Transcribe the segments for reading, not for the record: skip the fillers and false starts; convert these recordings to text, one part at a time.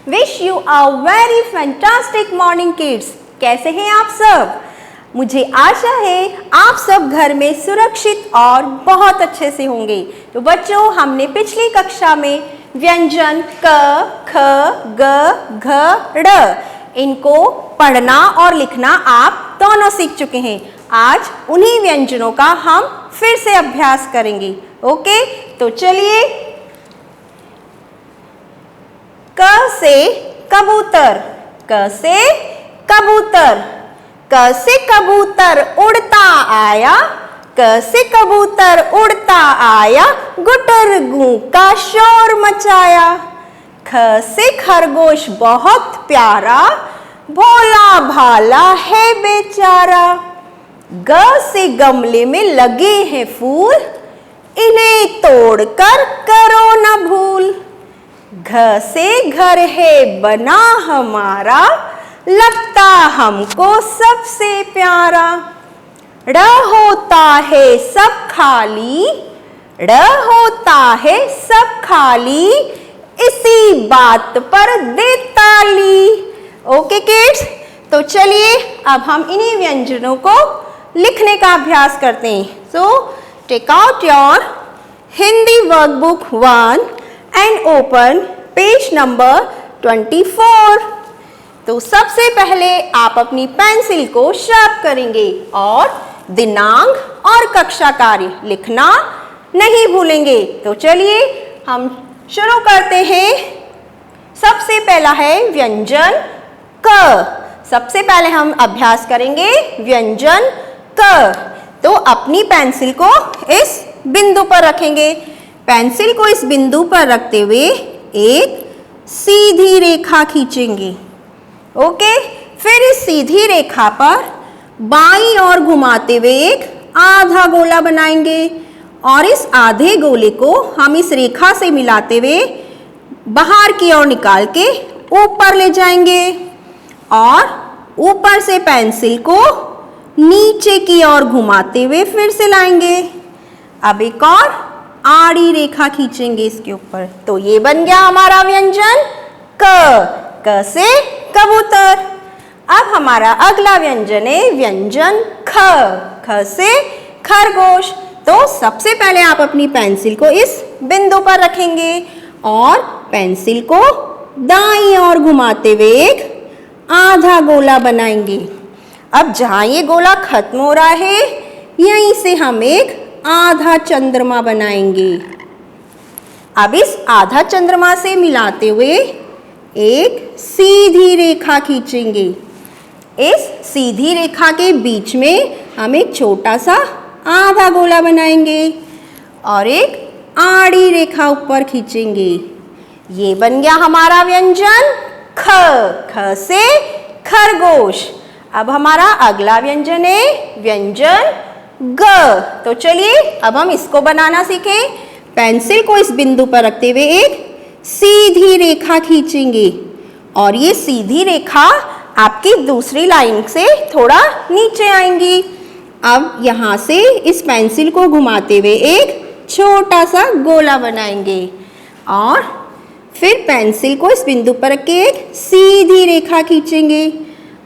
Wish you a very fantastic morning kids. कैसे हैं आप सब? मुझे आशा है आप सब घर में सुरक्षित और बहुत अच्छे से होंगे। तो बच्चों, हमने पिछली कक्षा में व्यंजन क, ख, ग, घ, ड़ इनको पढ़ना और लिखना आप दोनों सीख चुके हैं। आज उन्हीं व्यंजनों का हम फिर से अभ्यास करेंगे। ओके, तो चलिए। क से कबूतर, क से कबूतर, क से कबूतर उड़ता आया, क से कबूतर उड़ता आया, गुटर गूं का शोर मचाया। ख से खरगोश बहुत प्यारा, भोला भाला है बेचारा। ग से गमले में लगे हैं फूल, इन्हें तोड़कर करो न भूल। घ से घर है बना हमारा, लगता हमको सबसे प्यारा। ड़ होता है सब खाली, ड़ होता है सब खाली, इसी बात पर दे ताली। ओके किड्स, तो चलिए अब हम इन्हीं व्यंजनों को लिखने का अभ्यास करते हैं। So take out your Hindi workbook 1 and open page number 24। तो सबसे पहले आप अपनी पेंसिल को शार्प करेंगे और दिनांक और कक्षा कार्य लिखना नहीं भूलेंगे। तो चलिए हम शुरू करते हैं। सबसे पहला है व्यंजन क। सबसे पहले हम अभ्यास करेंगे व्यंजन क। तो अपनी पेंसिल को इस बिंदु पर रखेंगे। पेंसिल को इस बिंदु पर रखते हुए एक सीधी रेखा खींचेंगे। ओके, फिर इस सीधी रेखा पर बाईं ओर घुमाते हुए एक आधा गोला बनाएंगे और इस आधे गोले को हम इस रेखा से मिलाते हुए बाहर की ओर निकाल के ऊपर ले जाएंगे और ऊपर से पेंसिल को नीचे की ओर घुमाते हुए फिर से लाएंगे। अब एक और आड़ी रेखा खींचेंगे इसके ऊपर। तो ये बन गया हमारा व्यंजन क। क से कबूतर। अब हमारा अगला व्यंजन है व्यंजन ख। ख से खरगोश। तो सबसे पहले आप अपनी पेंसिल को इस बिंदु पर रखेंगे और पेंसिल को दाईं ओर घुमाते हुए एक आधा गोला बनाएंगे। अब जहां ये गोला खत्म हो रहा है, यहीं से हम एक आधा चंद्रमा बनाएंगे। अब इस आधा चंद्रमा से मिलाते हुए एक सीधी रेखा खींचेंगे। इस सीधी रेखा के बीच में हम एक छोटा सा आधा गोला बनाएंगे और एक आड़ी रेखा ऊपर खींचेंगे। ये बन गया हमारा व्यंजन ख। ख से खरगोश। अब हमारा अगला व्यंजन है व्यंजन ग। तो चलिए अब हम इसको बनाना सीखें। पेंसिल को इस बिंदु पर रखते हुए एक सीधी रेखा खींचेंगे और ये सीधी रेखा आपकी दूसरी लाइन से थोड़ा नीचे आएंगी। अब यहाँ से इस पेंसिल को घुमाते हुए एक छोटा सा गोला बनाएंगे और फिर पेंसिल को इस बिंदु पर रख के एक सीधी रेखा खींचेंगे।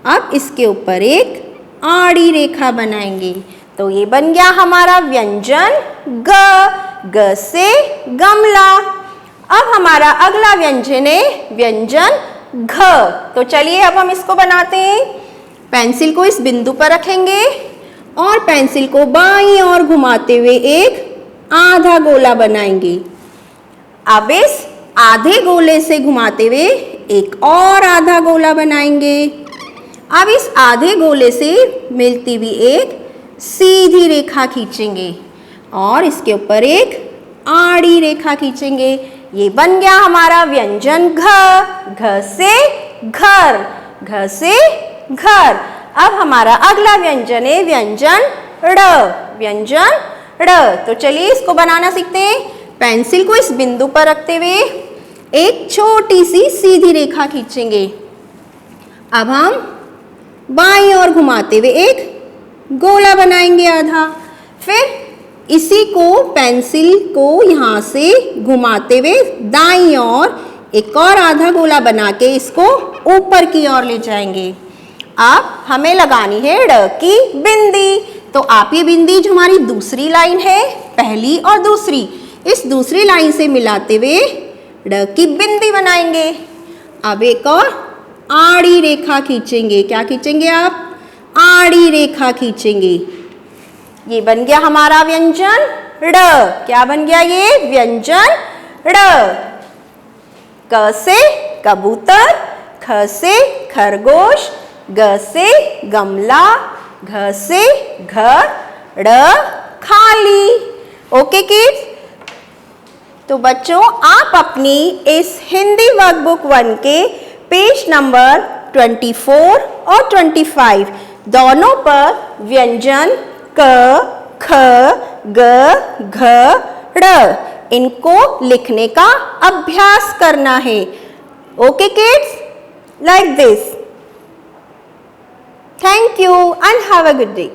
अब इसके ऊपर एक आड़ी रेखा बनाएंगे। तो ये बन गया हमारा व्यंजन ग। ग से गमला। अब हमारा अगला व्यंजन है व्यंजन घ। तो चलिए अब हम इसको बनाते हैं। पेंसिल को इस बिंदु पर रखेंगे और पेंसिल को बाईं ओर घुमाते हुए एक आधा गोला बनाएंगे। अब इस आधे गोले से घुमाते हुए एक और आधा गोला बनाएंगे। अब इस आधे गोले से मिलती हुई एक सीधी रेखा खींचेंगे और इसके ऊपर एक आड़ी रेखा खींचेंगे। ये बन गया हमारा व्यंजन घ। घ से घर। घ से घर। अब हमारा अगला व्यंजन है व्यंजन ड़। व्यंजन ड़। तो चलिए इसको बनाना सीखते हैं। पेंसिल को इस बिंदु पर रखते हुए एक छोटी सी सीधी रेखा खींचेंगे। अब हम बाईं ओर घुमाते हुए एक गोला बनाएंगे आधा। फिर इसी को पेंसिल को यहाँ से घुमाते हुए दाईं ओर एक और आधा गोला बना के इसको ऊपर की ओर ले जाएंगे। अब हमें लगानी है ड़ की बिंदी। तो आप ये बिंदी जो हमारी दूसरी लाइन है, पहली और दूसरी, इस दूसरी लाइन से मिलाते हुए ड़ की बिंदी बनाएंगे। अब एक और आड़ी रेखा खींचेंगे। क्या खींचेंगे आप? आड़ी रेखा खींचेंगे। ये बन गया हमारा व्यंजन ड़। क्या बन गया ये? व्यंजन ड़। क से कबूतर, ख से खरगोश, ग से गमला, घ से घर, ड़ खाली। Okay kids? तो बच्चों, आप अपनी इस हिंदी वर्कबुक 1 के पेज नंबर 24 और 25 दोनों पर व्यंजन क, ख, ग, घ, ड़ इनको लिखने का अभ्यास करना है। Okay kids? Like this. Thank you and have a good day.